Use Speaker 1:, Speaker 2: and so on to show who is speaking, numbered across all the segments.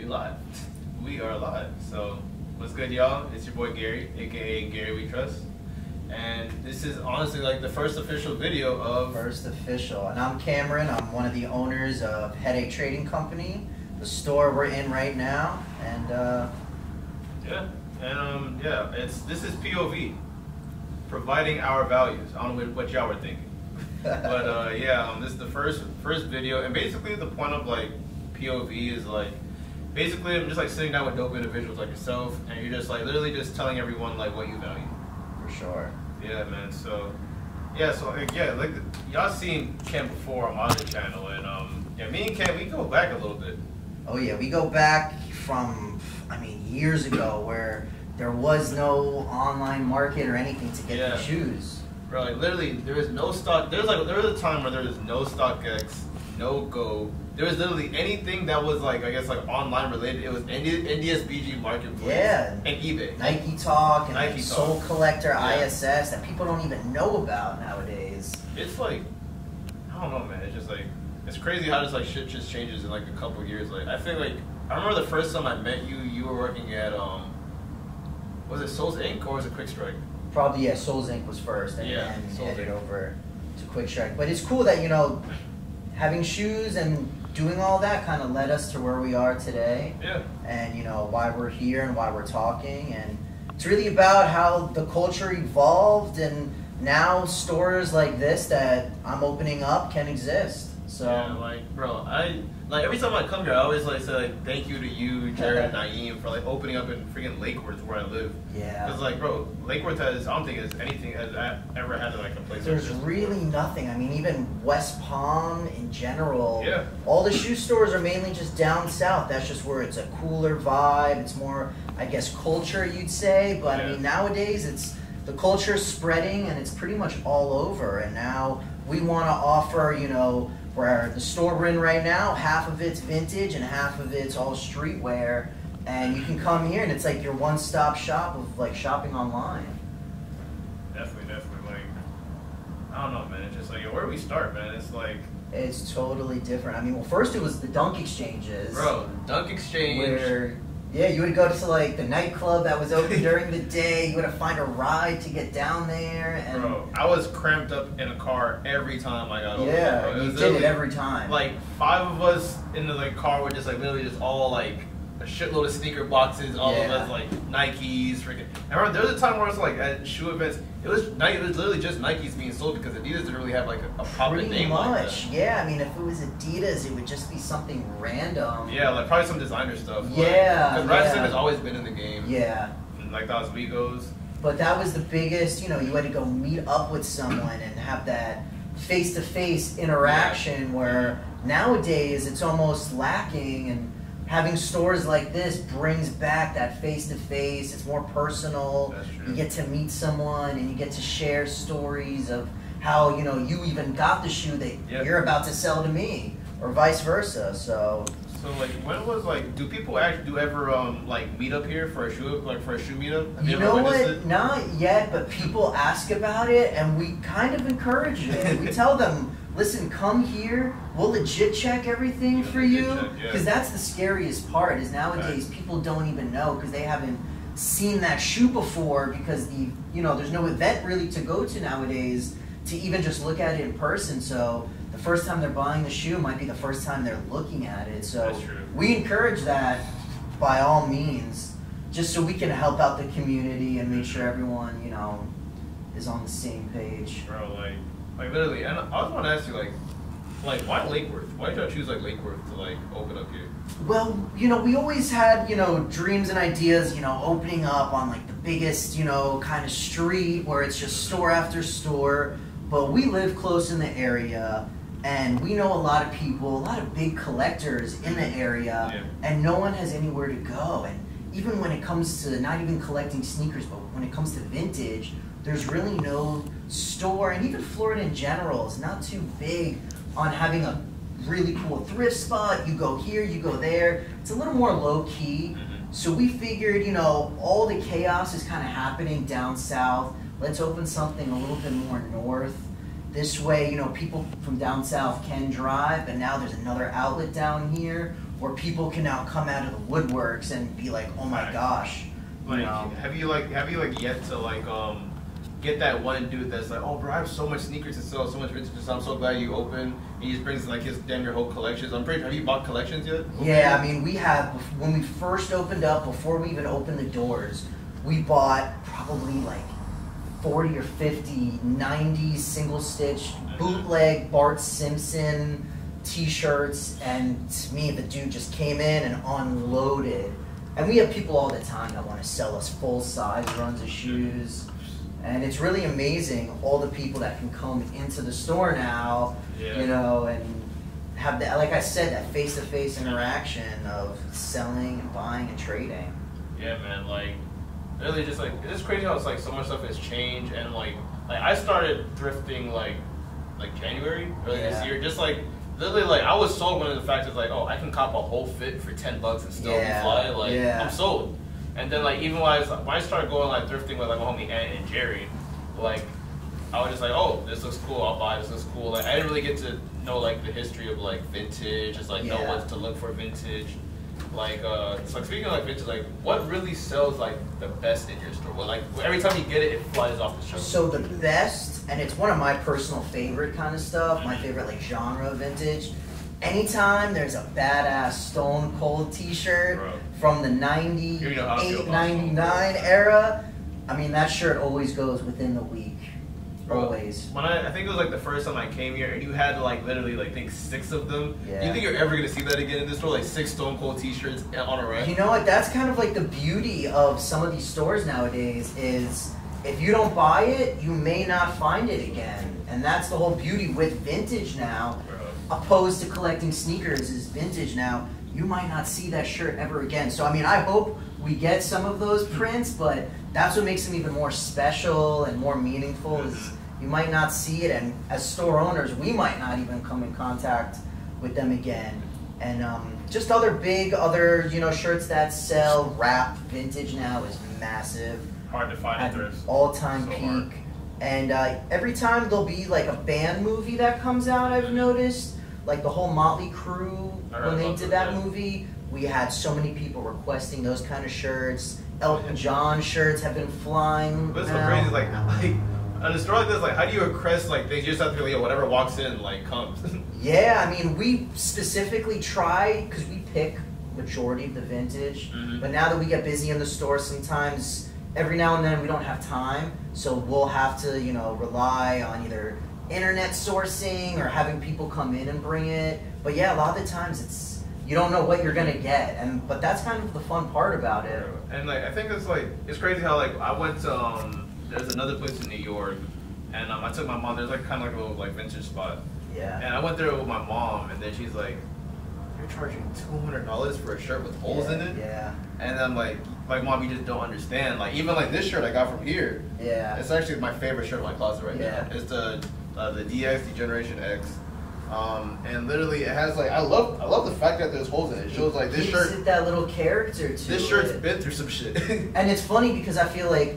Speaker 1: live. We are live. So, what's good, y'all? It's your boy Gary, aka Gary We Trust. And this is honestly like the first official video of...
Speaker 2: First official. And I'm Cameron. I'm one of the owners of Headache Trading Company, the store we're in right now. And,
Speaker 1: this is POV, providing our values. I don't know what y'all were thinking. But, this is the first video. And basically the point of, like, POV is, like, basically I'm just, like, sitting down with dope individuals like yourself, and you're just, like, literally just telling everyone, like, what you value.
Speaker 2: For sure.
Speaker 1: Yeah, man. So, like y'all seen Ken before on my other channel, and me and Ken, we go back a little bit.
Speaker 2: Oh yeah, we go back from, years ago where there was no online market or anything to get the shoes.
Speaker 1: Bro, like literally, there was no stock. There was a time where there was no StockX, no Go. There was literally anything that was like, I guess, like online related. It was NDSBG Marketplace, and eBay,
Speaker 2: Nike Talk, and
Speaker 1: Nike
Speaker 2: Soul Collector, ISS that people don't even know about nowadays.
Speaker 1: It's like, I don't know, man. It's just like, it's crazy how this like shit just changes in like a couple years. Like I think like I remember the first time I met you, you were working at was it Souls Inc. or was it Quick Strike?
Speaker 2: Probably Souls Inc. was first, and then headed over to Quick Strike. But it's cool that having shoes and doing all that kind of led us to where we are today.
Speaker 1: Yeah.
Speaker 2: And why we're here and why we're talking, and it's really about how the culture evolved, and now stores like this that I'm opening up can exist. So
Speaker 1: yeah, like bro, every time I come here, I always like say like thank you to you, Jared and Naeem, for like opening up in freaking Lake Worth where I live.
Speaker 2: Yeah.
Speaker 1: Because like bro, Lake Worth has, I don't think has anything has ever had like a place.
Speaker 2: There's
Speaker 1: like this
Speaker 2: really nothing. Even West Palm in general.
Speaker 1: Yeah.
Speaker 2: All the shoe stores are mainly just down south. That's just where it's a cooler vibe. It's more, I guess, culture you'd say. But nowadays it's the culture is spreading and it's pretty much all over. And now we want to offer, where the store we're in right now, half of it's vintage and half of it's all streetwear, and you can come here and it's like your one-stop shop of like shopping online.
Speaker 1: Definitely. Like, I don't know, man. It's just like, where do we start, man? It's like,
Speaker 2: it's totally different. Well, first it was the Dunk Exchanges.
Speaker 1: Bro, Dunk Exchange.
Speaker 2: Where, you would go to like the nightclub that was open during the day. You would have to find a ride to get down there. And
Speaker 1: bro, I was cramped up in a car every time I got over there.
Speaker 2: Yeah, you did it every time.
Speaker 1: Like 5 of us in the like car were just like literally just all like a shitload of sneaker boxes. All of us like Nikes, freaking. I remember there was a time where I was like at shoe events. It was literally just Nikes being sold because Adidas didn't really have like a poppin' name like that.
Speaker 2: Yeah, if it was Adidas, it would just be something random.
Speaker 1: Yeah, like probably some designer stuff.
Speaker 2: Yeah.
Speaker 1: Because Radisson has always been in the game.
Speaker 2: Yeah.
Speaker 1: And like those Vigos.
Speaker 2: But that was the biggest, you had to go meet up with someone and have that face-to-face interaction where nowadays it's almost lacking, and having stores like this brings back that face-to-face. It's more personal.
Speaker 1: That's true.
Speaker 2: You get to meet someone and you get to share stories of how, you even got the shoe that you're about to sell to me, or vice versa. So
Speaker 1: like, when was like, do people actually ever like meet up here for a shoe meetup? Have
Speaker 2: you know what? Not yet, but people ask about it, and we kind of encourage it. We tell them, listen, come here. We'll legit check everything for you, because that's the scariest part. Is nowadays people don't even know because they haven't seen that shoe before, because there's no event really to go to nowadays to even just look at it in person. So the first time they're buying the shoe might be the first time they're looking at it. So we encourage that by all means, just so we can help out the community and make sure everyone, is on the same page.
Speaker 1: Bro, like literally, and I was want to ask you, like why Lake Worth? Why did y'all choose like Lake Worth to like open up here?
Speaker 2: Well, we always had, dreams and ideas, opening up on like the biggest, kind of street where it's just store after store. But we live close in the area, and we know a lot of people, a lot of big collectors in the area, and no one has anywhere to go. And even when it comes to not even collecting sneakers, but when it comes to vintage, there's really no store, and even Florida in general is not too big on having a really cool thrift spot. You go here, you go there. It's a little more low-key. So we figured, all the chaos is kind of happening down south. Let's open something a little bit more north. This way, people from down south can drive, but now there's another outlet down here where people can now come out of the woodworks and be like, oh my gosh.
Speaker 1: Like, have you yet to get that one dude that's like, oh bro, I have so much sneakers to sell, so much vintage to sell. I'm so glad you opened. He just brings like his damn near whole collections. I'm pretty sure. Have you bought collections yet?
Speaker 2: Yeah, I mean, we have. When we first opened up, before we even opened the doors, we bought probably like 40 or 50 90s single stitch bootleg Bart Simpson t-shirts, and to me, the dude just came in and unloaded. And we have people all the time that want to sell us full size runs of shoes. And it's really amazing all the people that can come into the store now, you know, and have that, like I said, that face-to-face interaction of selling and buying and trading.
Speaker 1: Yeah, man, like, really just like, it's just crazy how it's like so much stuff has changed. And like I started thrifting like January early this year, just like, literally, like, I was sold when the fact is like, oh, I can cop a whole fit for $10 and still be fly. Like, I'm sold. And then, like, even when I started going, like, thrifting with, like, my homie Ant and Jerry, like, I was just like, oh, this looks cool, I'll buy this looks cool. Like, I didn't really get to know, like, the history of, like, vintage, just, like, know what to look for vintage. Like, so, like, speaking of, like, vintage, like, what really sells, like, the best in your store? Well, like, every time you get it, it flies off the shelf.
Speaker 2: So the best, and it's one of my personal favorite kind of stuff, my favorite, like, genre of vintage. Anytime there's a badass Stone Cold t-shirt from the 98, 99 era, I mean, that shirt always goes within the week. Always.
Speaker 1: When I think it was like the first time I came here, and you had like literally like, I think 6 of them.
Speaker 2: Yeah.
Speaker 1: Do you think you're ever gonna see that again in this store? Like 6 Stone Cold t-shirts on a rack?
Speaker 2: You know what? That's kind of like the beauty of some of these stores nowadays is if you don't buy it, you may not find it again. And that's the whole beauty with vintage now. Opposed to collecting sneakers is vintage now, you might not see that shirt ever again. So I mean, I hope we get some of those prints, but that's what makes them even more special and more meaningful is you might not see it, and as store owners, we might not even come in contact with them again. And just other you know, shirts that sell. Rap vintage now is massive.
Speaker 1: Hard to find at thrift.
Speaker 2: All-time peak. And every time there'll be like a band movie that comes out, I've noticed, like the whole Motley Crue, when they did that movie, we had so many people requesting those kind of shirts. Elton John shirts have been flying.
Speaker 1: But it's so crazy, like on a store like this, like how do you request like things? You just have to be like, whatever walks in, like comes.
Speaker 2: Yeah, I mean, we specifically try, because we pick majority of the vintage, but now that we get busy in the store, sometimes every now and then we don't have time, so we'll have to, you know, rely on either internet sourcing or having people come in and bring it. But yeah, a lot of the times it's, you don't know what you're gonna get, but that's kind of the fun part about it.
Speaker 1: And like I think it's crazy how like I went to there's another place in New York, and I took my mom. There's like kind of like a little like vintage spot.
Speaker 2: Yeah.
Speaker 1: And I went there with my mom, and then she's like, "You're charging $200 for a shirt with holes in it?"
Speaker 2: Yeah.
Speaker 1: And I'm like, Mom, you just don't understand. Like even like this shirt I got from here.
Speaker 2: Yeah.
Speaker 1: It's actually my favorite shirt in my closet right now. It's the DX, the Generation X. And literally it has like I love the fact that there's holes in it. It shows like this shirt
Speaker 2: gives it that little character to
Speaker 1: this shirt's been through some shit.
Speaker 2: And it's funny because I feel like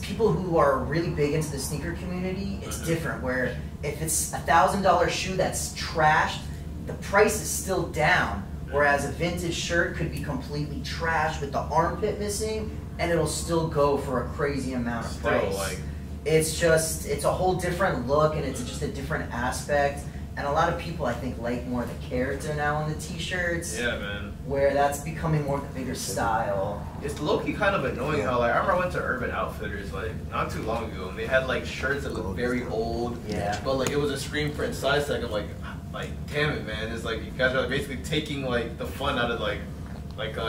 Speaker 2: people who are really big into the sneaker community, it's different. Where if it's $1,000 shoe that's trashed, the price is still down. Whereas a vintage shirt could be completely trashed with the armpit missing, and it'll still go for a crazy amount of price. It's a whole different look, and it's just a different aspect. And a lot of people, I think, like more the character now on the t-shirts.
Speaker 1: Yeah, man.
Speaker 2: Where that's becoming more the bigger style.
Speaker 1: It's low-key kind of annoying how, like, I remember I went to Urban Outfitters, like, not too long ago, and they had, like, shirts that looked very old.
Speaker 2: Yeah.
Speaker 1: But, like, it was a screen print size tag. I'm like, damn it, man. It's like, you guys are basically taking, like, the fun out of, like,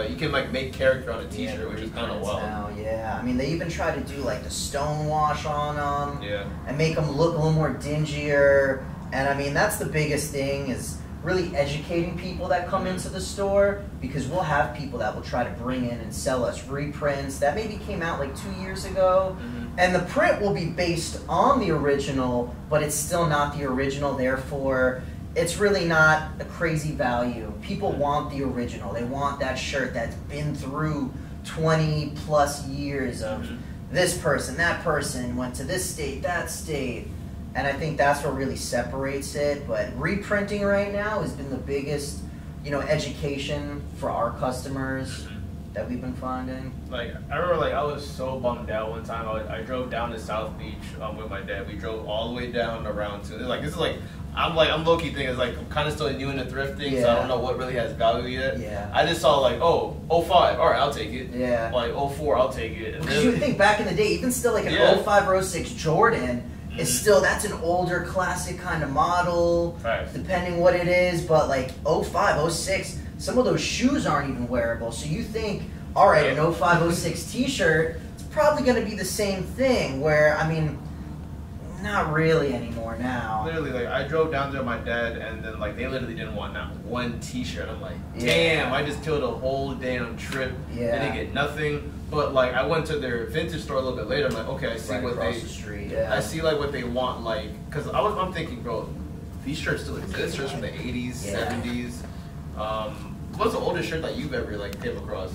Speaker 1: you can, like, make character on a t-shirt, which is kind of wild.
Speaker 2: Now, yeah. I mean, they even try to do, like, the stone wash on them.
Speaker 1: Yeah.
Speaker 2: And make them look a little more dingier. And I mean, that's the biggest thing, is really educating people that come into the store, because we'll have people that will try to bring in and sell us reprints that maybe came out like 2 years ago. And the print will be based on the original, but it's still not the original, therefore it's really not a crazy value. People want the original. They want that shirt that's been through 20 plus years of this person, that person, went to this state, that state. And I think that's what really separates it. But reprinting right now has been the biggest education for our customers that we've been finding.
Speaker 1: Like, I remember, like, I was so bummed out one time. I drove down to South Beach with my dad. We drove all the way down around to, I'm low-key thinking, it's like, I'm kind of still new into thrifting, so I don't know what really has value yet.
Speaker 2: Yeah.
Speaker 1: I just saw, like, oh, 05, all right, I'll take it.
Speaker 2: Yeah.
Speaker 1: Like, 04, I'll take it.
Speaker 2: Because you would think back in the day, even still like an 05 or 06 Jordan, is still, that's an older classic kind of model, depending what it is, but like 05, 06, some of those shoes aren't even wearable. So you think, all right, an 05, 06 t-shirt, it's probably going to be the same thing, where, I mean, not really anymore now.
Speaker 1: Literally, like, I drove down there with my dad, and then, like, they literally didn't want not one t-shirt. I'm like, damn, I just killed a whole damn trip.
Speaker 2: Yeah.
Speaker 1: They didn't get nothing. But, like, I went to their vintage store a little bit later. I'm like, okay, I see what they...
Speaker 2: the street,
Speaker 1: I see, like, what they want, like... Because I'm thinking, bro, these shirts still exist. Shirts from the 80s, 70s. What's the oldest shirt that you've ever, like, came across?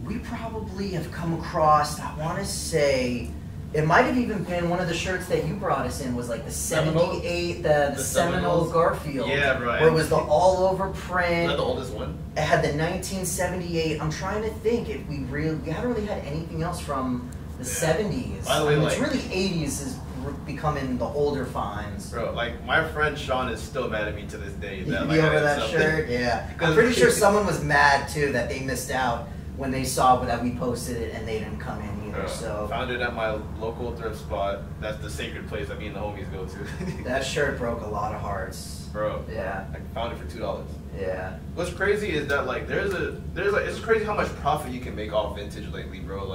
Speaker 2: We probably have come across, I want to say... It might have even been one of the shirts that you brought us in was like the 78, the Seminole Garfield.
Speaker 1: Yeah, bro.
Speaker 2: Where it was the all over print.
Speaker 1: Is that the oldest one?
Speaker 2: It had the 1978. I'm trying to think if we haven't really had anything else from the 70s.
Speaker 1: By the way,
Speaker 2: it's really 80s is becoming the older finds.
Speaker 1: Bro, like my friend Sean is still mad at me to this day.
Speaker 2: That, like, over that shirt? Yeah. I'm pretty sure someone was mad too that they missed out when they saw that we posted it and they didn't come in. So
Speaker 1: found it at my local thrift spot. That's the sacred place that me and the homies go to.
Speaker 2: That shirt broke a lot of hearts,
Speaker 1: bro.
Speaker 2: Yeah,
Speaker 1: I found it for $2.
Speaker 2: Yeah.
Speaker 1: What's crazy is that like it's crazy how much profit you can make off vintage lately, bro.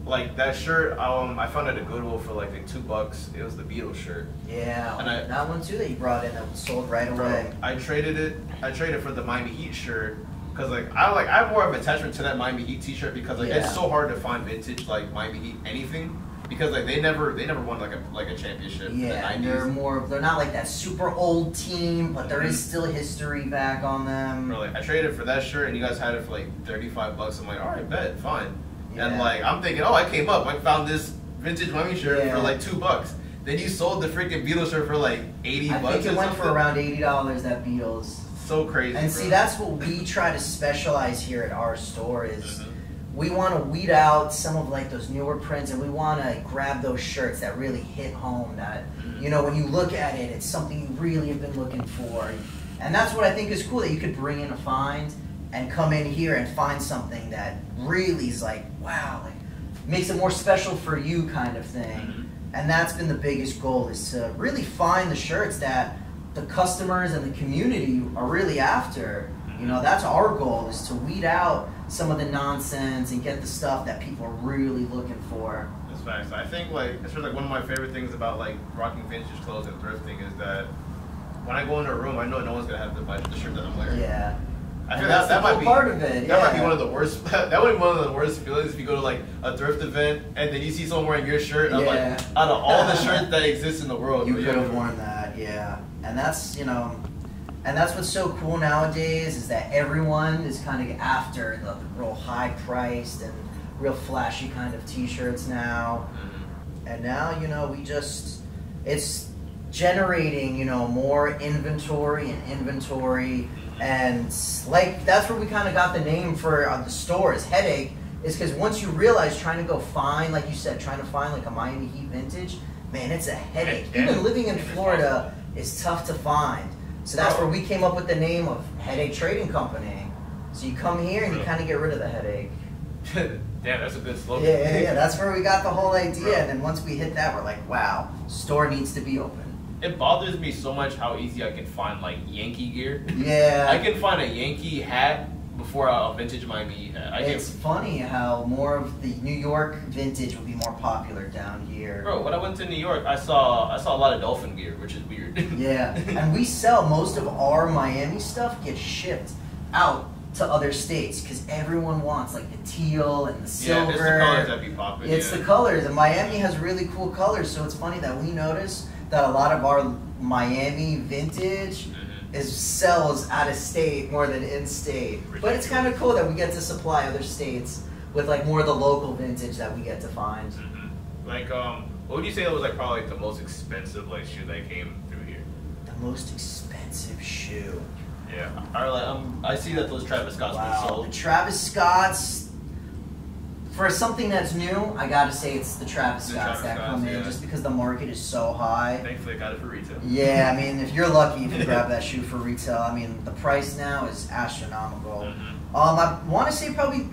Speaker 1: Like that shirt, I found it at Goodwill for like $2. It was the Beatles shirt.
Speaker 2: Yeah, and that one too that you brought in that was sold right away.
Speaker 1: I traded it for the Miami Heat shirt. Cause I have more of an attachment to that Miami Heat T-shirt because it's so hard to find vintage like Miami Heat anything because like they never won like a championship.
Speaker 2: Yeah,
Speaker 1: in the 90s.
Speaker 2: They're not like that super old team, but there is still history back on them.
Speaker 1: Bro, like I traded for that shirt and you guys had it for like $35. I'm like, all right, bet, fine.
Speaker 2: Yeah.
Speaker 1: And like I'm thinking, I came up, I found this vintage Miami shirt for like $2. Then you sold the freaking Beatles shirt for like $80.
Speaker 2: I think it went for around $80. That Beatles.
Speaker 1: So crazy.
Speaker 2: And see, that's what we try to specialize here at our store is we want to weed out some of like those newer prints and we want to grab those shirts that really hit home that, when you look at it, it's something you really have been looking for. And that's what I think is cool, that you could bring in a find and come in here and find something that really is like, wow, like makes it more special for you kind of thing. And that's been the biggest goal, is to really find the shirts that the customers and the community are really after. That's our goal, is to weed out some of the nonsense and get the stuff that people are really looking for.
Speaker 1: That's facts. I think it's one of my favorite things about like rocking vintage clothes and thrifting is that when I go into a room, I know no one's gonna have the shirt that I'm wearing.
Speaker 2: Yeah.
Speaker 1: I feel that might be
Speaker 2: part of it.
Speaker 1: That might be one of the worst. That would be one of the worst feelings if you go to like a thrift event and then you see someone wearing your shirt. I'm like, out of all the shirts that exist in the world,
Speaker 2: you could have worn that. Yeah. And that's and that's what's so cool nowadays, is that everyone is kind of after the real high priced and real flashy kind of t-shirts now. And now it's generating more inventory, and like that's where we kind of got the name for the store is Headache, is because once you realize trying to go find, like you said, trying to find like a Miami Heat vintage, man, it's a headache. Even living in Florida is tough to find. So that's where we came up with the name of Headache Trading Company. So you come here and you kind of get rid of the headache.
Speaker 1: Damn, that's a good slogan.
Speaker 2: Yeah. That's where we got the whole idea. And then once we hit that, we're like, wow, store needs to be open.
Speaker 1: It bothers me so much how easy I can find like Yankee gear.
Speaker 2: Yeah.
Speaker 1: I can find a Yankee hat before a vintage Miami Heat hat.
Speaker 2: It's funny how more of the New York vintage will be more popular down here.
Speaker 1: Bro, when I went to New York, I saw a lot of Dolphin gear, which is weird.
Speaker 2: Yeah, and we sell most of our Miami stuff gets shipped out to other states because everyone wants like the teal and the silver.
Speaker 1: Yeah, it's the colors that be popular.
Speaker 2: It's the colors, and Miami has really cool colors. So it's funny that we notice that a lot of our Miami vintage sells out of state more than in state. But it's kind of cool that we get to supply other states with like more of the local vintage that we get to find.
Speaker 1: Like, what would you say that was like probably the most expensive like shoe that came through here?
Speaker 2: The most expensive shoe.
Speaker 1: Yeah. I see that those Travis Scotts were
Speaker 2: Wow,
Speaker 1: sold.
Speaker 2: the Travis Scotts. For something that's new, I gotta say it's the Travis Scotts that come in, just because the market is so high.
Speaker 1: Thankfully, I got it for retail.
Speaker 2: Yeah, I mean, if you're lucky if you grab that shoe for retail, I mean, the price now is astronomical.
Speaker 1: Mm-hmm.
Speaker 2: I want to say probably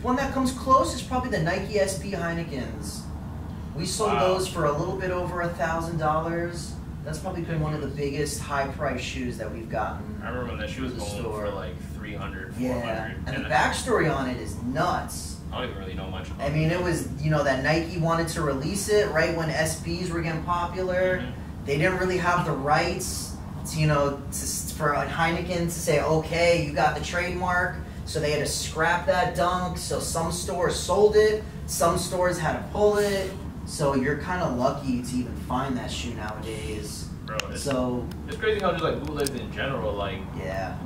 Speaker 2: one that comes close is probably the Nike SB Heinekens. We sold those for a little bit over $1,000. That's probably been one of the biggest high-price shoes that we've gotten.
Speaker 1: I remember when that shoe was going for like 300, 400.
Speaker 2: Yeah, and the backstory on it is nuts.
Speaker 1: I don't even really know much about
Speaker 2: I mean, it was, you know, that Nike wanted to release it right when SBs were getting popular.
Speaker 1: Mm-hmm.
Speaker 2: They didn't really have the rights to, you know, for Heineken to say, okay, you got the trademark. So they had to scrap that dunk. So some stores sold it. Some stores had to pull it. So you're kind of lucky to even find that shoe nowadays.
Speaker 1: Bro, it's crazy how just like bootlegs in general, like,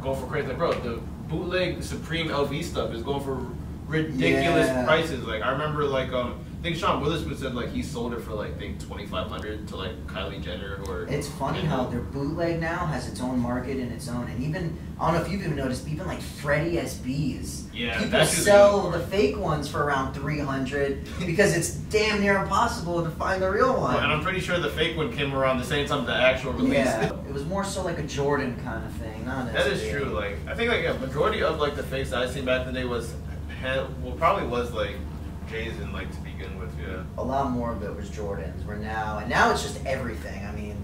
Speaker 1: go for crazy. Like, bro, the bootleg Supreme LV stuff is going for ridiculous prices. Like, I remember, like, I think Sean Witherspoon said, like, he sold it for, like, I think $2,500 to, like, Kylie Jenner or...
Speaker 2: It's funny how their bootleg now has its own market in its own. And even, I don't know if you've even noticed, even, like, Freddie SBs.
Speaker 1: Yeah,
Speaker 2: people sell the fake ones for around $300 because it's damn near impossible to find the real one.
Speaker 1: Well, and I'm pretty sure the fake one came around the same time the actual release.
Speaker 2: Yeah, it was more so like a Jordan kind of thing, not an
Speaker 1: That
Speaker 2: SB.
Speaker 1: is true. Like, I think, like, majority of, like, the fakes that I seen back in the day was... probably was like Jay's and like to begin with, yeah.
Speaker 2: A lot more of it was Jordans. And now it's just everything. I mean,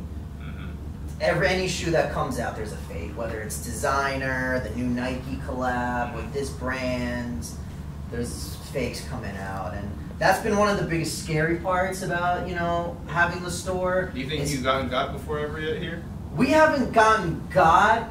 Speaker 2: any shoe that comes out, there's a fake. Whether it's designer, the new Nike collab with this brand, there's fakes coming out, and that's been one of the biggest scary parts about, you know, having the store.
Speaker 1: Do you think you've gotten got before ever yet here?
Speaker 2: We haven't gotten got.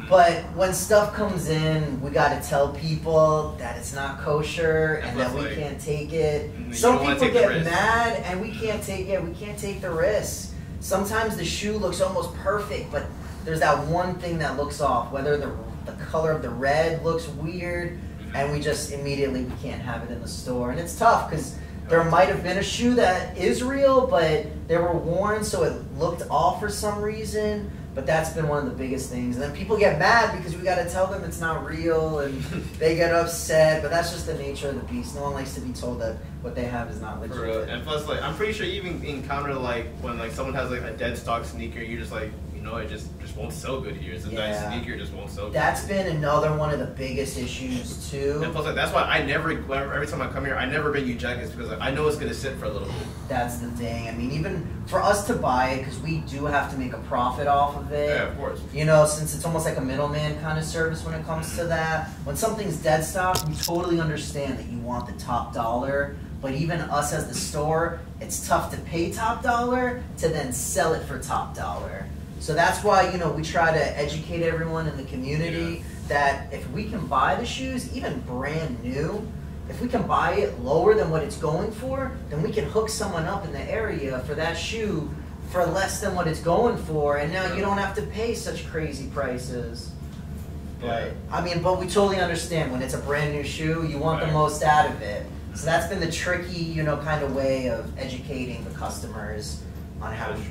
Speaker 2: But when stuff comes in, we got to tell people that it's not kosher and that we can't take it. Some people get mad and we can't take it. We can't take the risk. Sometimes the shoe looks almost perfect, but there's that one thing that looks off. Whether the color of the red looks weird, and we just immediately we can't have it in the store. And it's tough because there might have been a shoe that is real, but they were worn so it looked off for some reason. But that's been one of the biggest things. And then people get mad because we got to tell them it's not real, and they get upset. But that's just the nature of the beast. No one likes to be told that what they have is not legit.
Speaker 1: And plus, like, I'm pretty sure you even encounter, like, when, like, someone has, like, a dead stock sneaker, you're just like, you know, it just won't sell good here. It's a nice sneaker, it just won't sell good.
Speaker 2: That's been another one of the biggest issues, too.
Speaker 1: And plus, like, that's why every time I come here, I never bring you jackets because, like, I know it's going to sit for a little bit.
Speaker 2: That's the thing. I mean, even for us to buy it, because we do have to make a profit off of it.
Speaker 1: Yeah, of course.
Speaker 2: You know, since it's almost like a middleman kind of service when it comes to that. When something's dead stock, we totally understand that you want the top dollar. But even us as the store, it's tough to pay top dollar to then sell it for top dollar. So that's why, you know, we try to educate everyone in the community that if we can buy the shoes, even brand new, if we can buy it lower than what it's going for, then we can hook someone up in the area for that shoe for less than what it's going for, and now you don't have to pay such crazy prices. But I mean, but we totally understand when it's a brand new shoe, you want the most out of it. So that's been the tricky, you know, kind of way of educating the customers on how we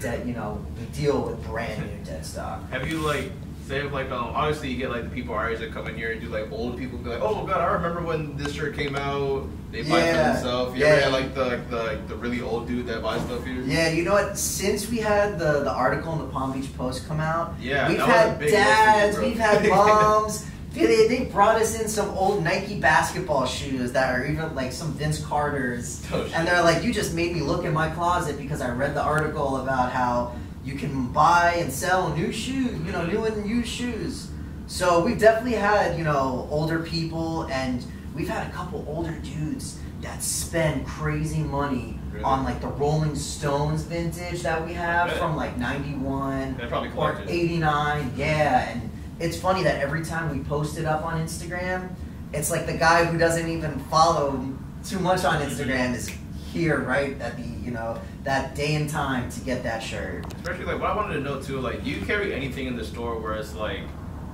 Speaker 2: deal with brand new dead stock.
Speaker 1: Have you, like, say if, like, obviously you get, like, the people our age that come in here and do, like, old people be like, oh god, I remember when this shirt came out, they buy it for themselves. You ever had, like, the really old dude that buys stuff here?
Speaker 2: Yeah, you know what, since we had the article in the Palm Beach Post come out, we've had dads, we've had moms. They brought us in some old Nike basketball shoes that are even like some Vince Carter's. And they're like, you just made me look in my closet because I read the article about how you can buy and sell new shoes, you know, new and used shoes. So we've definitely had, you know, older people, and we've had a couple older dudes that spend crazy money on like the Rolling Stones vintage that we have from like 91 or 89. Yeah, and it's funny that every time we post it up on Instagram, it's like the guy who doesn't even follow too much on Instagram is here right at the, you know, that day and time to get that shirt.
Speaker 1: Especially, like, what I wanted to know too, like, do you carry anything in the store where it's like,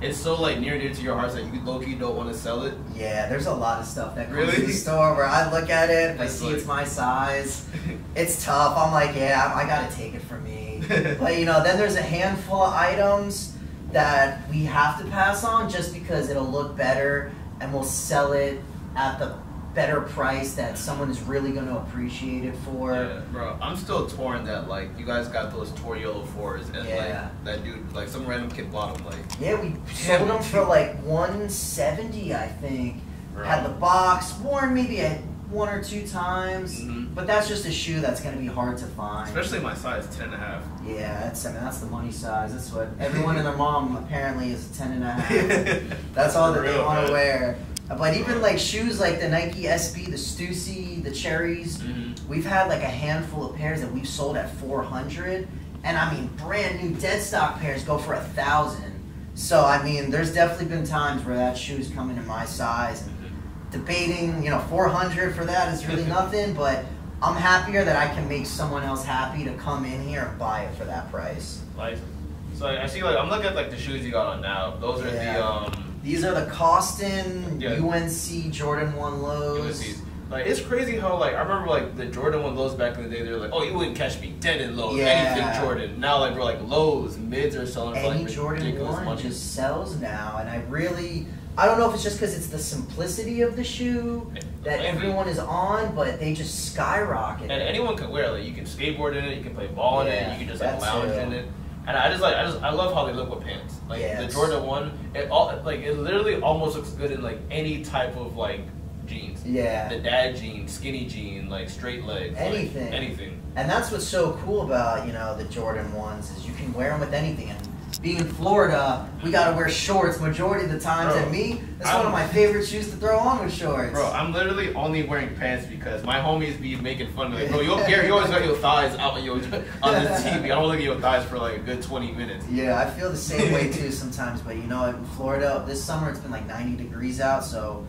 Speaker 1: it's so like near and dear to your heart that you low-key don't want to sell it?
Speaker 2: Yeah, there's a lot of stuff that comes to the store where I look at it, if I see it's my size, it's tough. I'm like, yeah, I gotta take it from me. But you know, then there's a handful of items that we have to pass on just because it'll look better and we'll sell it at the better price that someone is really going to appreciate it for.
Speaker 1: Yeah, bro, I'm still torn that like you guys got those Tour Yellow 4s and like that dude, like some random kid bought them. Like,
Speaker 2: yeah, we sold them for like 170, I think. Bro. Had the box, worn maybe one or two times, but that's just a shoe that's going to be hard to find.
Speaker 1: Especially my size, 10.5.
Speaker 2: Yeah, that's the money size. That's what everyone and their mom apparently is 10.5. That's all that they want to wear. But even like shoes like the Nike SB, the Stussy, the Cherries, we've had like a handful of pairs that we've sold at 400, and I mean brand new dead stock pairs go for 1,000. So I mean, there's definitely been times where that shoe's coming in my size, and debating, 400 for that is really nothing, but I'm happier that I can make someone else happy to come in here and buy it for that price.
Speaker 1: Like, so I see, like, I'm looking at like the shoes you got on now. Those are
Speaker 2: these are the Costin UNC Jordan 1 lows.
Speaker 1: UNC's. Like, it's crazy how, like, I remember, like, the Jordan 1 lows back in the day, they were like, oh, you wouldn't catch me dead in lows, anything Jordan. Now, like, we're like, lows, mids are selling for, like,
Speaker 2: Jordan 1 just sells now, and I don't know if it's just because it's the simplicity of the shoe that everyone is on, but they just skyrocket.
Speaker 1: And anyone can wear it. Like, you can skateboard in it, you can play ball in it, you can just, like, lounge in it. And I love how they look with pants. Like, the Jordan 1, it literally almost looks good in, like, any type of, like, jeans.
Speaker 2: Yeah.
Speaker 1: The dad jean, skinny jean, like straight legs.
Speaker 2: Anything.
Speaker 1: Like, anything.
Speaker 2: And that's what's so cool about, the Jordan 1s is you can wear them with anything. And being in Florida, we got to wear shorts majority of the times. And that's one of my favorite shoes to throw on with shorts.
Speaker 1: Bro, I'm literally only wearing pants because my homies be making fun of me. Like, bro, you always got your thighs out on the TV. I don't look at your thighs for like a good 20 minutes.
Speaker 2: Yeah, I feel the same way too sometimes. But in Florida, this summer it's been like 90 degrees out, so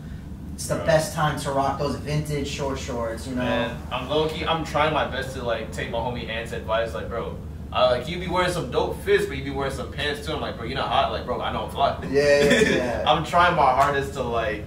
Speaker 2: it's the best time to rock those vintage short shorts,
Speaker 1: Man, I'm trying my best to like take my homie Ant's advice. Like, bro, you be wearing some dope fits, but you be wearing some pants too. I'm like, bro, you're not hot. Like, bro, I know I'm fly.
Speaker 2: Yeah.
Speaker 1: I'm trying my hardest to like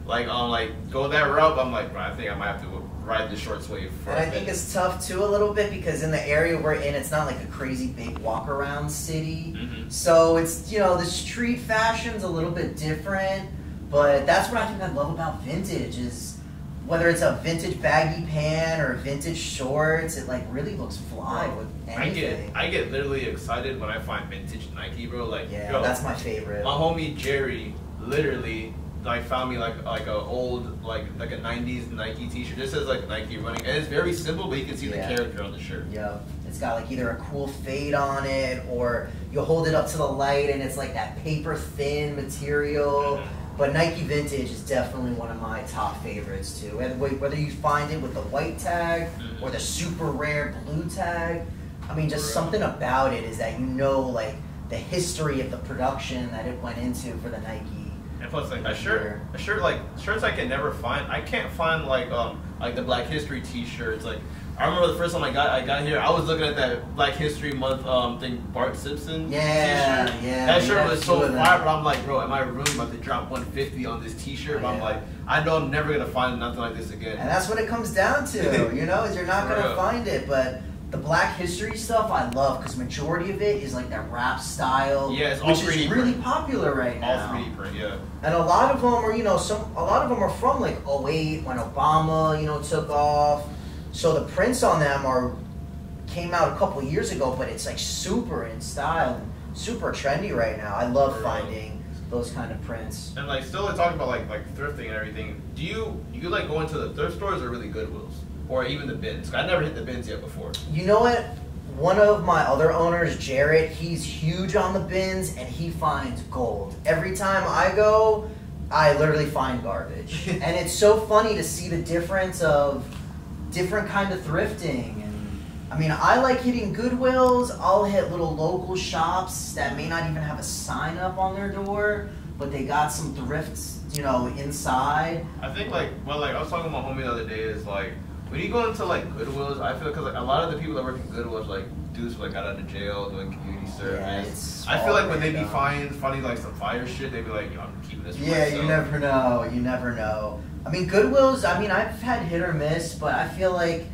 Speaker 1: go that route. But I'm like, bro, I think I might have to ride the shorts wave for
Speaker 2: And I think it's tough too a little bit because in the area we're in, it's not like a crazy big walk around city. So it's the street fashion's a little bit different. But that's what I think I love about vintage is whether it's a vintage baggy pant or vintage shorts, it like really looks fly with anything.
Speaker 1: I get literally excited when I find vintage Nike, bro. Like,
Speaker 2: that's my favorite.
Speaker 1: My homie Jerry literally like found me like a old like a 90s Nike t-shirt. This says like Nike running, and it's very simple, but you can see the character on the shirt.
Speaker 2: Yeah, it's got like either a cool fade on it, or you hold it up to the light and it's like that paper thin material. But Nike Vintage is definitely one of my top favorites too. And whether you find it with the white tag or the super rare blue tag, I mean, just something about it is that like the history of the production that it went into for the Nike.
Speaker 1: And plus, like a shirt like shirts I can never find. I can't find like the Black History T-shirts. Like I remember the first time I got here, I was looking at that Black History Month thing, Bart Simpson T-shirt. That shirt was so fire, but I'm like, bro, am I really about to drop 150 on this T-shirt? But I'm like, I know I'm never gonna find nothing like this again.
Speaker 2: And that's what it comes down to, is you're not gonna find it, but. The Black History stuff I love because majority of it is like that rap style, which is really popular right now.
Speaker 1: All 3D print,
Speaker 2: And a lot of them are, a lot of them are from like 08 when Obama, took off. So the prints on them came out a couple years ago, but it's like super in style and super trendy right now. I love finding those kind of prints.
Speaker 1: And like still talking about like thrifting and everything. Do you like go into the thrift stores or really Goodwills? Or even the bins. I never hit the bins yet before. You know what?
Speaker 2: One of my other owners, Jarrett, he's huge on the bins and he finds gold. Every time I go, I literally find garbage. And it's so funny to see the difference of different kind of thrifting. And I mean, I like hitting Goodwills. I'll hit little local shops that may not even have a sign up on their door, but they got some thrifts, inside.
Speaker 1: I think I was talking to my homie the other day is like, when you go into like Goodwills, I feel because like a lot of the people that work in Goodwills like dudes who like got out of jail doing community service. I feel like when they be finding like some fire shit, they be like, yo, I'm keeping this for myself.
Speaker 2: You never know. You never know. I mean, Goodwills. I mean, I've had hit or miss, but I feel like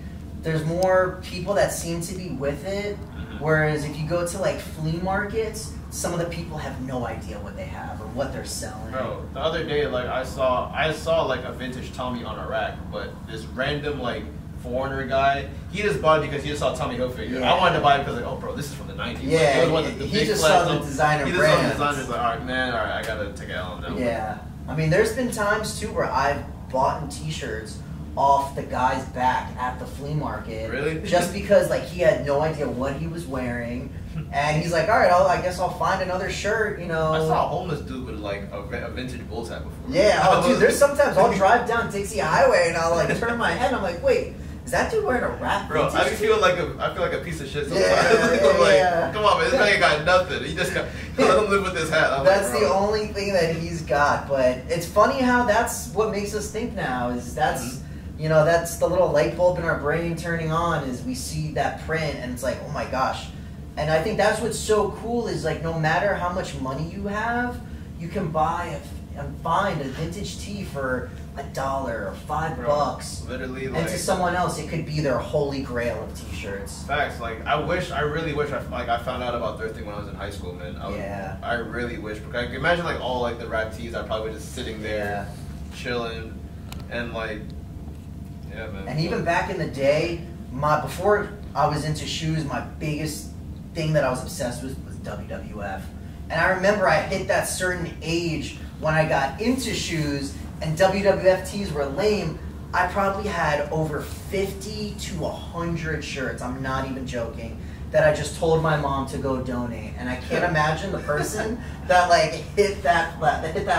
Speaker 2: there's more people that seem to be with it. Whereas if you go to like flea markets, some of the people have no idea what they have or what they're selling.
Speaker 1: Bro, the other day, like I saw like a vintage Tommy on a rack, but this random like foreigner guy, he just bought it because he just saw Tommy Hilfiger.
Speaker 2: Yeah.
Speaker 1: I wanted to buy it because like, oh bro, this is from the 90s.
Speaker 2: Yeah,
Speaker 1: like, it was one of the
Speaker 2: he
Speaker 1: big
Speaker 2: just
Speaker 1: flags
Speaker 2: saw the
Speaker 1: up.
Speaker 2: designer
Speaker 1: He
Speaker 2: brands.
Speaker 1: just saw the designers like, all right, I gotta take an L on that one.
Speaker 2: Yeah, I mean, there's been times too where I've bought T-shirts off the guy's back at the flea market.
Speaker 1: Really?
Speaker 2: Just because like he had no idea what he was wearing, and he's like, all right, I guess I'll find another shirt, you know.
Speaker 1: I saw a homeless dude with like a vintage Bulls hat before.
Speaker 2: Yeah, oh dude, there's sometimes I'll drive down Dixie Highway and I'll like turn my head and I'm like, wait, is that dude wearing a rap?
Speaker 1: Bro, I feel like a piece of shit sometimes.
Speaker 2: Yeah,
Speaker 1: I'm like,
Speaker 2: yeah.
Speaker 1: come on, man, this guy ain't got nothing. He just got let him live with this hat.
Speaker 2: That's the only thing that he's got. But it's funny how that's what makes us think now. Is that's you know, that's the little light bulb in our brain turning on. Is we see that print and it's like, oh my gosh. And I think that's what's so cool is like no matter how much money you have, you can buy and find a vintage tee for $1 or $5.
Speaker 1: Literally,
Speaker 2: and
Speaker 1: like,
Speaker 2: to someone else, it could be their holy grail of T-shirts.
Speaker 1: Facts. Like I really wish I found out about thrifting when I was in high school, man. I really wish, because I can imagine like all like the rap tees are probably just sitting there, chilling, and like, yeah, man.
Speaker 2: And even back in the day, before I was into shoes, my biggest thing that I was obsessed with was WWF. And I remember I hit that certain age when I got into shoes and WWF tees were lame. I probably had over 50 to 100 shirts, I'm not even joking, that I just told my mom to go donate. And I can't imagine the person that like hit that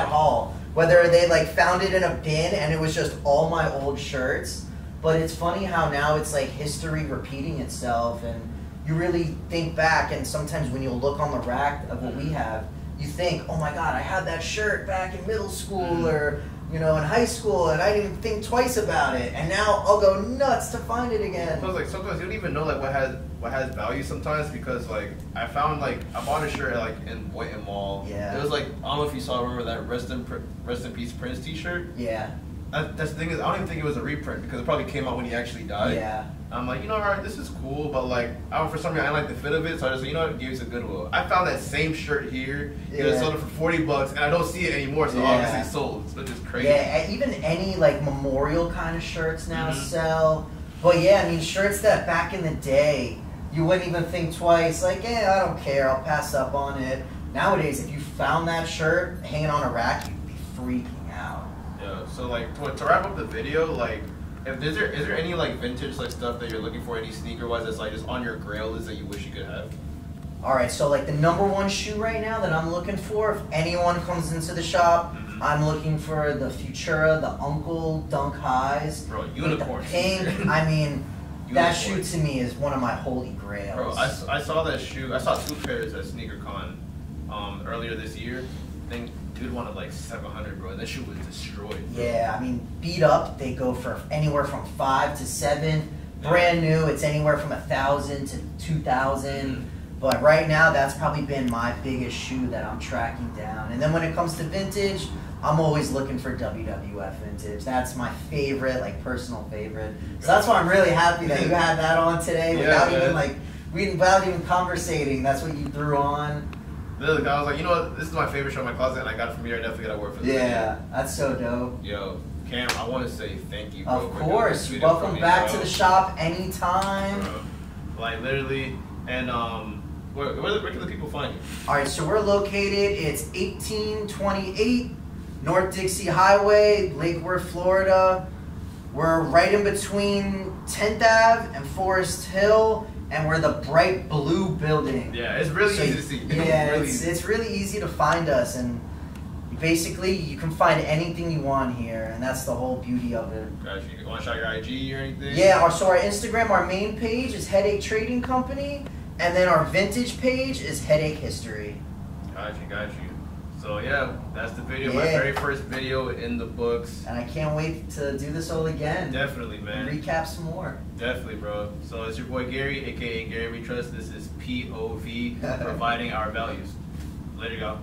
Speaker 2: haul. Whether they like found it in a bin and it was just all my old shirts. But it's funny how now it's like history repeating itself, and you really think back, and sometimes when you look on the rack of what we have, you think, oh my God, I had that shirt back in middle school or, you know, in high school, and I didn't think twice about it, and now I'll go nuts to find it again.
Speaker 1: So like sometimes you don't even know like what has value sometimes, because like I found like I bought a shirt like in Boynton Mall.
Speaker 2: Yeah.
Speaker 1: It was like, I don't know if you remember that Rest in Peace Prince T-shirt.
Speaker 2: Yeah.
Speaker 1: That's the thing is, I don't even think it was a reprint because it probably came out when he actually died.
Speaker 2: Yeah.
Speaker 1: I'm like, you know, alright, this is cool, but like, for some reason I didn't like the fit of it, so I just, you know what, give it a Goodwill. I found that same shirt here, I sold it for $40, and I don't see it anymore, so obviously it's sold. So it's just crazy.
Speaker 2: Yeah, even any like memorial kind of shirts now sell. But yeah, I mean, shirts that back in the day, you wouldn't even think twice, like, I don't care, I'll pass up on it. Nowadays, if you found that shirt hanging on a rack, you'd be freaking out.
Speaker 1: Yeah, so like, to wrap up the video, like, is there any like vintage like stuff that you're looking for, any sneaker wise that's like just on your grail list that you wish you could have?
Speaker 2: Alright, so like the #1 shoe right now that I'm looking for, if anyone comes into the shop, I'm looking for the Futura, the Uncle Dunk Highs.
Speaker 1: Bro, unicorn.
Speaker 2: The pink, I mean, that shoe to me is one of my holy grails.
Speaker 1: Bro, I saw that shoe, I saw 2 pairs at SneakerCon earlier this year. I think dude wanted like 700, bro, and that shoe was destroyed. Bro.
Speaker 2: Yeah, I mean, beat up, they go for anywhere from 5 to 7. Brand new, it's anywhere from 1,000 to 2,000. But right now, that's probably been my biggest shoe that I'm tracking down. And then when it comes to vintage, I'm always looking for WWF vintage. That's my favorite, like personal favorite. So that's why I'm really happy that you had that on today without even conversating. That's what you threw on.
Speaker 1: Literally, I was like, you know what, this is my favorite shirt in my closet, and I got it from here. I definitely gotta wear it for this video.
Speaker 2: That's so dope.
Speaker 1: Yo, Cam, I want to say thank you, bro.
Speaker 2: Of course. Welcome back to the shop anytime.
Speaker 1: Bro. Like, literally. And, where can the people find you?
Speaker 2: Alright, so we're located, it's 1828 North Dixie Highway, Lake Worth, Florida. We're right in between 10th Ave and Forest Hill. And we're the bright blue building.
Speaker 1: Yeah, it's really easy to see.
Speaker 2: Yeah, it's really easy to find us, and basically you can find anything you want here, and that's the whole beauty of it.
Speaker 1: Gotcha. You want to shout your IG or anything?
Speaker 2: Yeah, so our Instagram, our main page is Headache Trading Company, and then our vintage page is Headache History.
Speaker 1: Got you. So yeah, that's the video. My very first video in the books.
Speaker 2: And I can't wait to do this all again.
Speaker 1: Definitely, man.
Speaker 2: And recap some more.
Speaker 1: Definitely, bro. So it's your boy Gary, aka Gary We Trust. This is POV, providing our values. Later, y'all.